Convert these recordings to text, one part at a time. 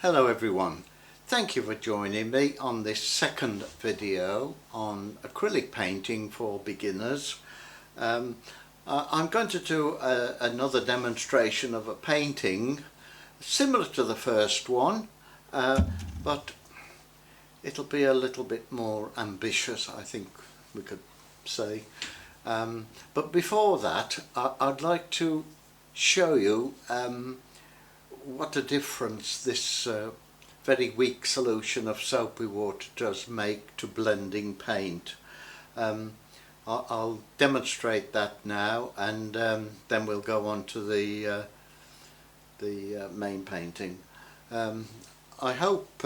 Hello everyone, thank you for joining me on this second video on acrylic painting for beginners. I'm going to do another demonstration of a painting similar to the first one, but it'll be a little bit more ambitious, I think we could say. But before that, I'd like to show you what a difference this very weak solution of soapy water does make to blending paint. I'll demonstrate that now, and then we'll go on to the main painting. I hope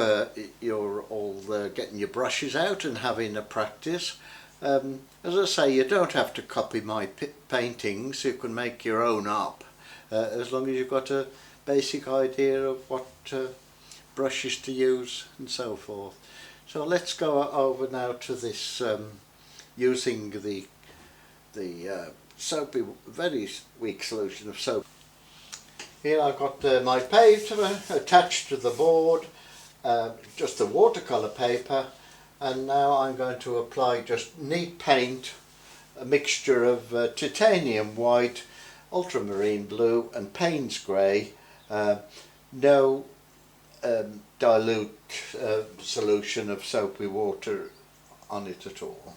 you're all getting your brushes out and having a practice. As I say, you don't have to copy my paintings, you can make your own up, as long as you've got a basic idea of what brushes to use and so forth. So let's go over now to this, using the soapy, very weak solution of soap. Here I've got my paper attached to the board, just the watercolour paper, and now I'm going to apply just neat paint, a mixture of titanium white, ultramarine blue and Payne's grey. No dilute solution of soapy water on it at all.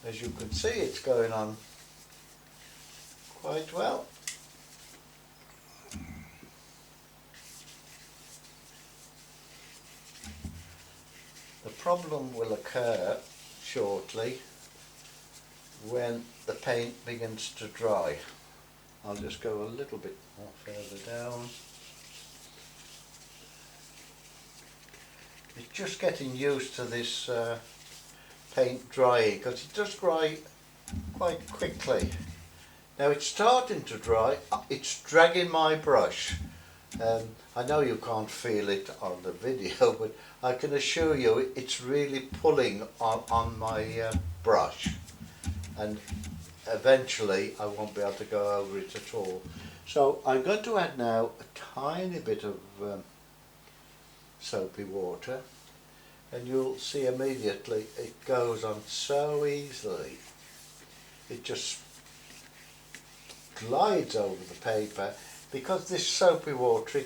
As you can see, it's going on quite well. The problem will occur shortly when the paint begins to dry. I'll just go a little bit more further down. It's just getting used to this paint drying, because it does dry quite quickly. Now it's starting to dry, it's dragging my brush. I know you can't feel it on the video, but I can assure you it's really pulling on my brush, and eventually I won't be able to go over it at all. So I'm going to add now a tiny bit of soapy water, and you'll see immediately it goes on so easily. It just glides over the paper, because this soapy water,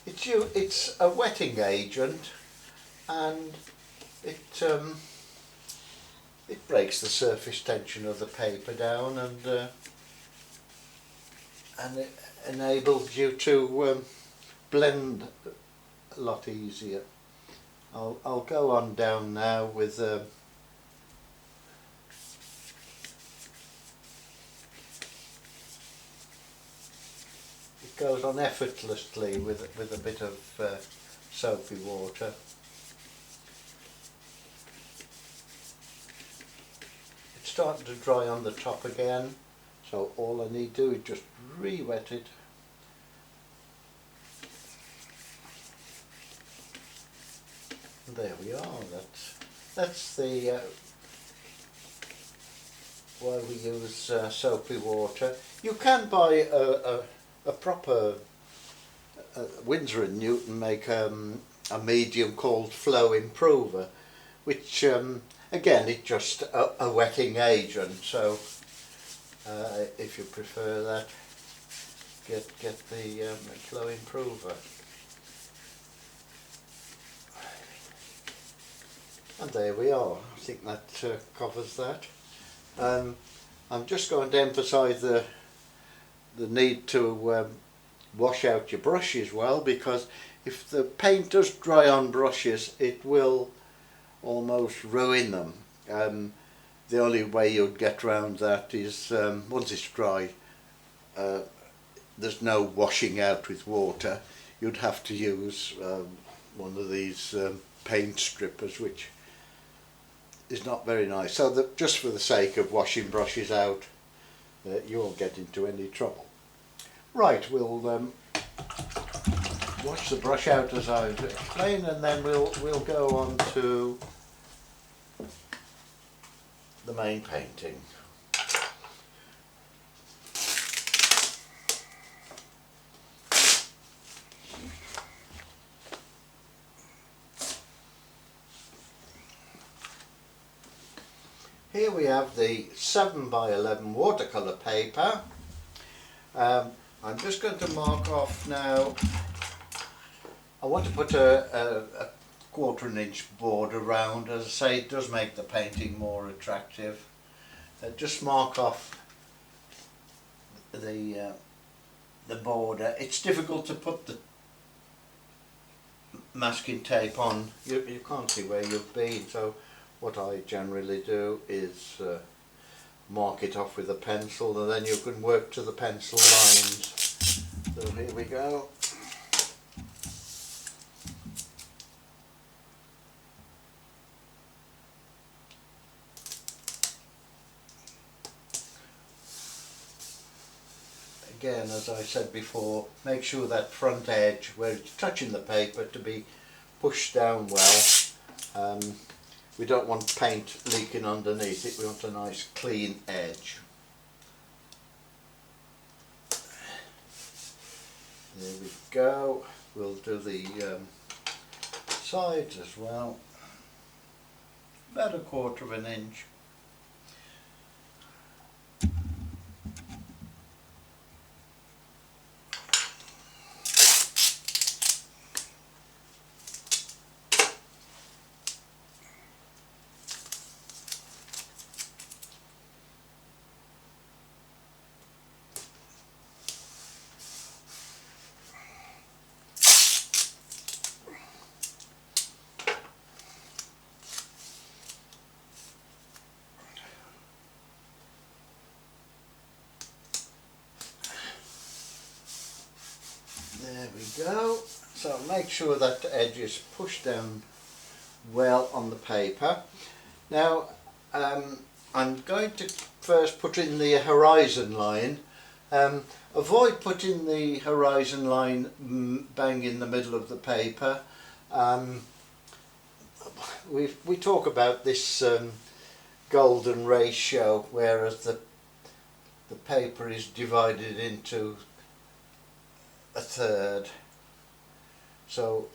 it's a wetting agent, and it breaks the surface tension of the paper down, and it enables you to blend a lot easier. I'll go on down now with it goes on effortlessly with a bit of soapy water. It's starting to dry on the top again, so all I need to do is just re-wet it. And there we are. That's the why we use soapy water. You can buy a proper Winsor & Newton make a medium called Flow Improver, which again, it's just a wetting agent, so if you prefer that, get the Flow Improver. And there we are. I think that covers that. I'm just going to emphasise the need to wash out your brushes well, because if the paint does dry on brushes, it will almost ruin them. The only way you'd get around that is once it's dry, there's no washing out with water. You'd have to use one of these paint strippers, which is not very nice. So that just for the sake of washing brushes out, you won't get into any trouble. Right, we'll wash the brush out as I've explained, and then we'll go on to the main painting. here we have the 7x11 watercolour paper. I'm just going to mark off now. I want to put a 1/4 inch border around. As I say, it does make the painting more attractive. Just mark off the border. It's difficult to put the masking tape on. You can't see where you've been, so what I generally do is mark it off with a pencil, and then you can work to the pencil lines. So here we go. Again, as I said before, make sure that front edge where it's touching the paper to be pushed down well. We don't want paint leaking underneath it, we want a nice clean edge. There we go. We'll do the sides as well. About 1/4 inch. There we go. So make sure that the edge is pushed down well on the paper. Now I'm going to first put in the horizon line. Avoid putting the horizon line bang in the middle of the paper. We talk about this golden ratio, whereas the paper is divided into a third. So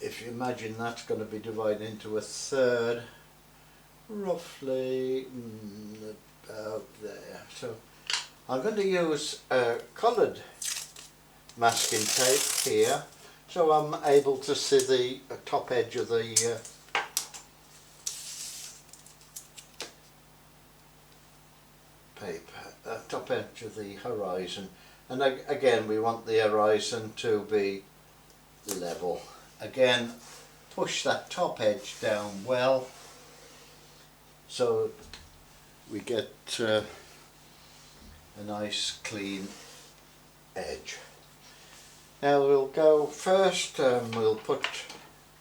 if you imagine that's going to be divided into a third, roughly about there. So I'm going to use coloured masking tape here, so I'm able to see the top edge of the paper, top edge of the horizon. And again, we want the horizon to be level. Again, push that top edge down well, so we get a nice clean edge. Now we'll go first, we'll put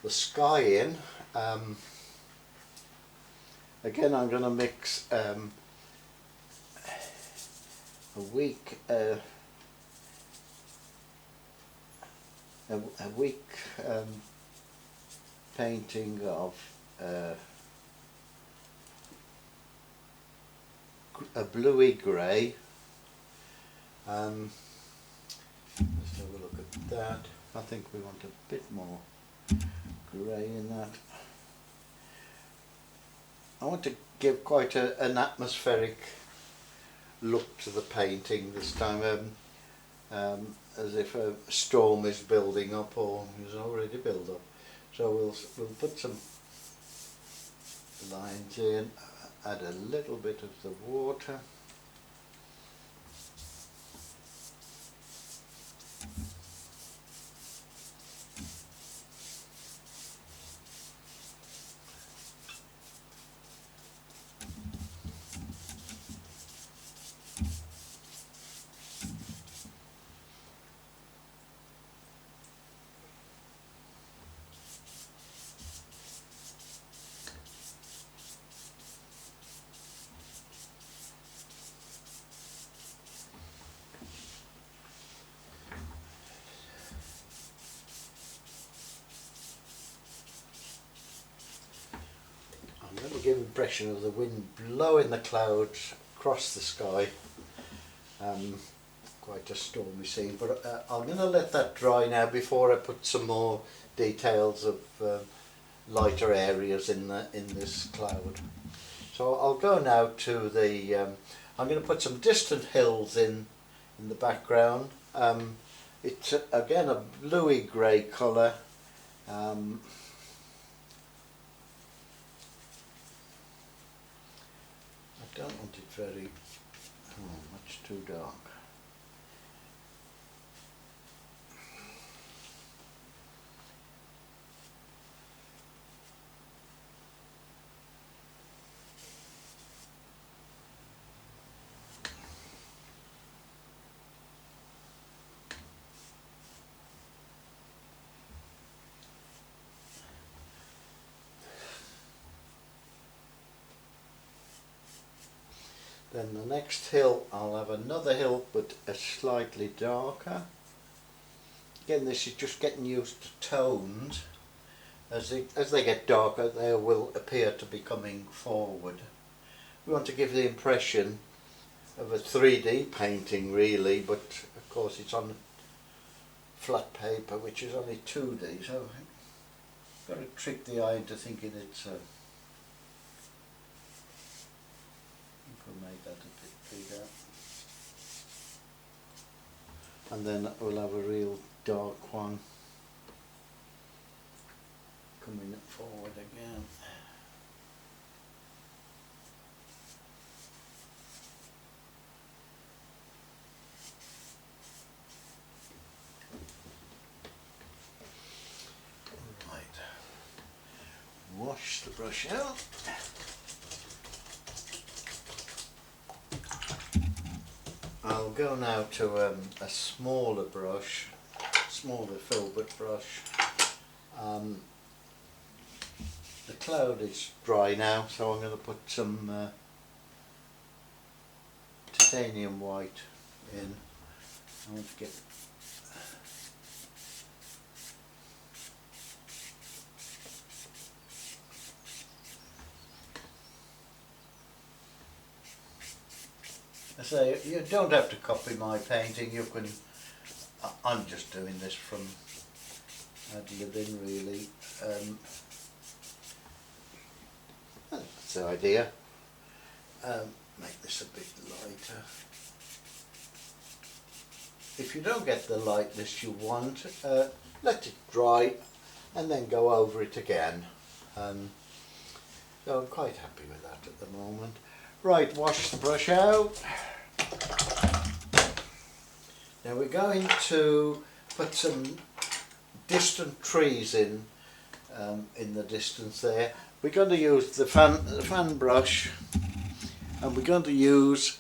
the sky in. Again, I'm going to mix a weak painting of a bluey grey. Let's have a look at that. I think we want a bit more grey in that. I want to give quite an atmospheric look to the painting this time, as if a storm is building up or is already built up. So we'll put some lines in, add a little bit of the water. Give impression of the wind blowing the clouds across the sky. Quite a stormy scene, but I'm going to let that dry now before I put some more details of lighter areas in this cloud. So I'll go now to the, I'm going to put some distant hills in the background. It's again a bluey grey colour. I don't want it very, much too dark. Then the next hill, I'll have another hill but a slightly darker. Again, this is just getting used to tones. As they get darker, they will appear to be coming forward. We want to give the impression of a 3D painting really, but of course it's on flat paper which is only 2D, so I've got to trick the eye into thinking it's we'll make that a bit bigger, and then we'll have a real dark one coming forward again. Right, wash the brush out. I'll go now to a smaller brush, smaller filbert brush. The cloud is dry now, so I'm going to put some titanium white in. I want to get I say, you don't have to copy my painting, you can, I'm just doing this from ad-libbing really. That's the idea. Make this a bit lighter. If you don't get the lightness you want, let it dry and then go over it again. So I'm quite happy with that at the moment. Right, wash the brush out. Now we're going to put some distant trees in the distance there. We're going to use the fan brush, and we're going to use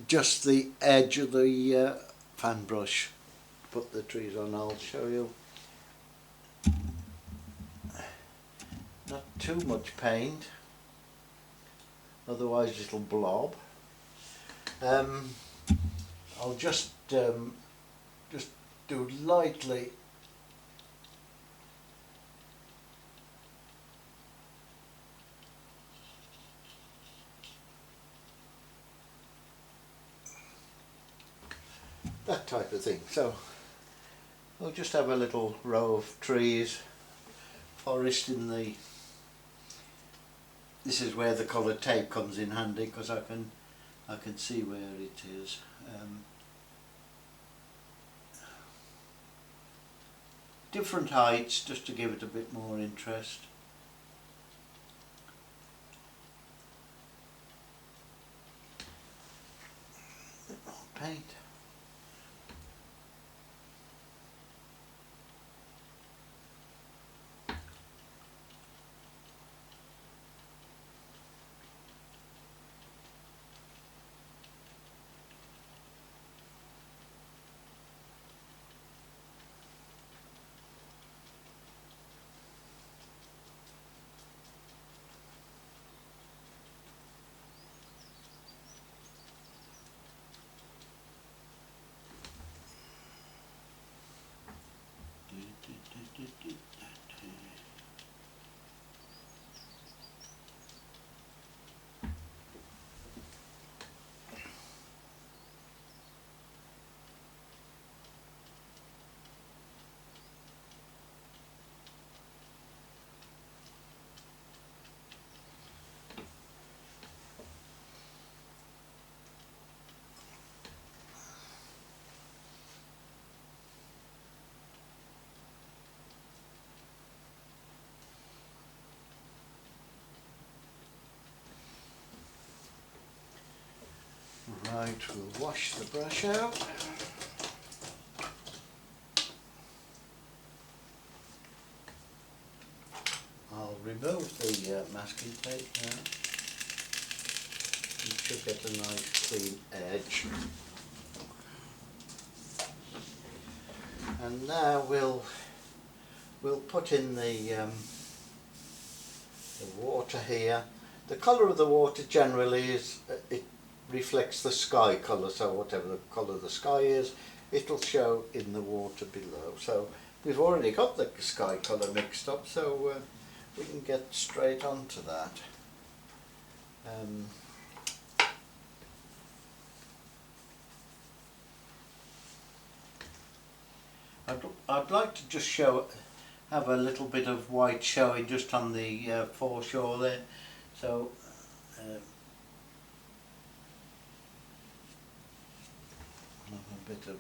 just the edge of the fan brush to put the trees on. I'll show you. Not too much paint, otherwise it'll blob. I'll just do lightly that type of thing. So we'll just have a little row of trees, forest in the. This is where the coloured tape comes in handy, because I can see where it is. Different heights, just to give it a bit more interest. A bit more paint. Right, we'll wash the brush out. I'll remove the masking tape now. You should get a nice clean edge. And now we'll put in the water here. The colour of the water generally is, it reflects the sky colour, so whatever the colour of the sky is, it'll show in the water below. So we've already got the sky colour mixed up, so we can get straight on to that. I'd like to just have a little bit of white showing just on the foreshore there, so a bit of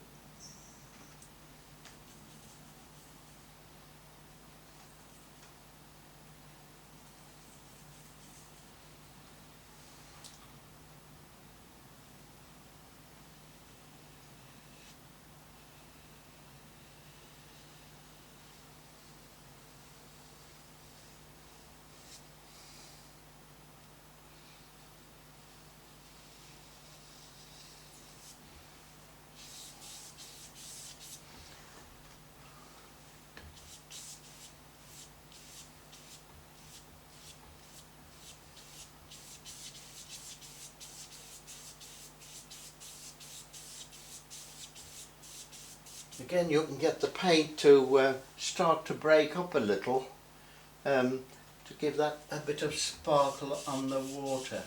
again, you can get the paint to start to break up a little, to give that a bit of sparkle on the water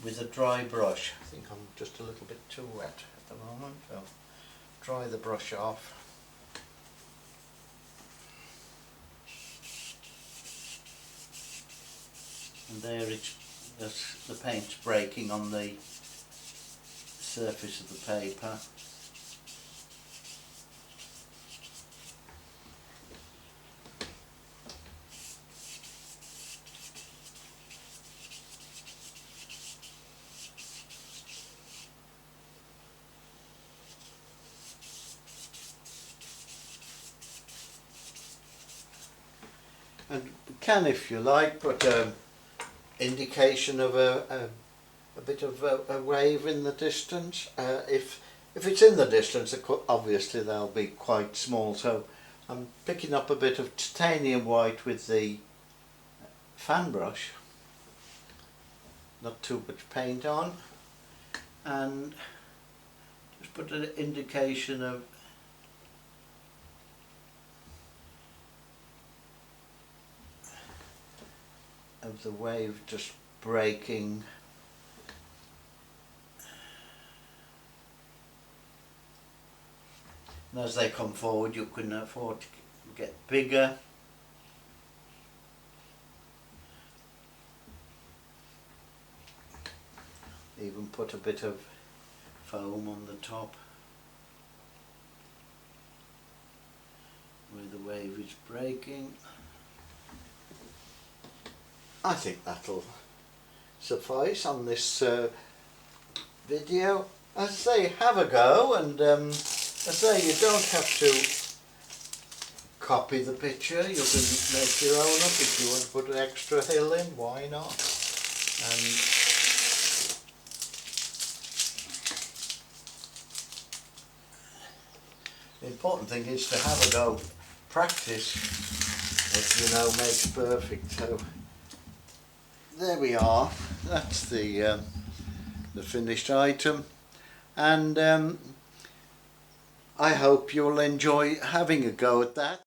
with a dry brush. I think I'm just a little bit too wet at the moment, so dry the brush off. And there the paint's breaking on the surface of the paper. And you can, if you like, put indication of a bit of a wave in the distance. If it's in the distance, obviously they'll be quite small. So I'm picking up a bit of titanium white with the fan brush, not too much paint on, and just put an indication of the wave just breaking. And as they come forward, you can afford to get bigger. Even put a bit of foam on the top where the wave is breaking. I think that'll suffice on this video. As I say, have a go, and as I say, you don't have to copy the picture. You can make your own up if you want to put an extra hill in, why not? And the important thing is to have a go, practice, as you know, makes perfect. So there we are, that's the finished item, and I hope you'll enjoy having a go at that.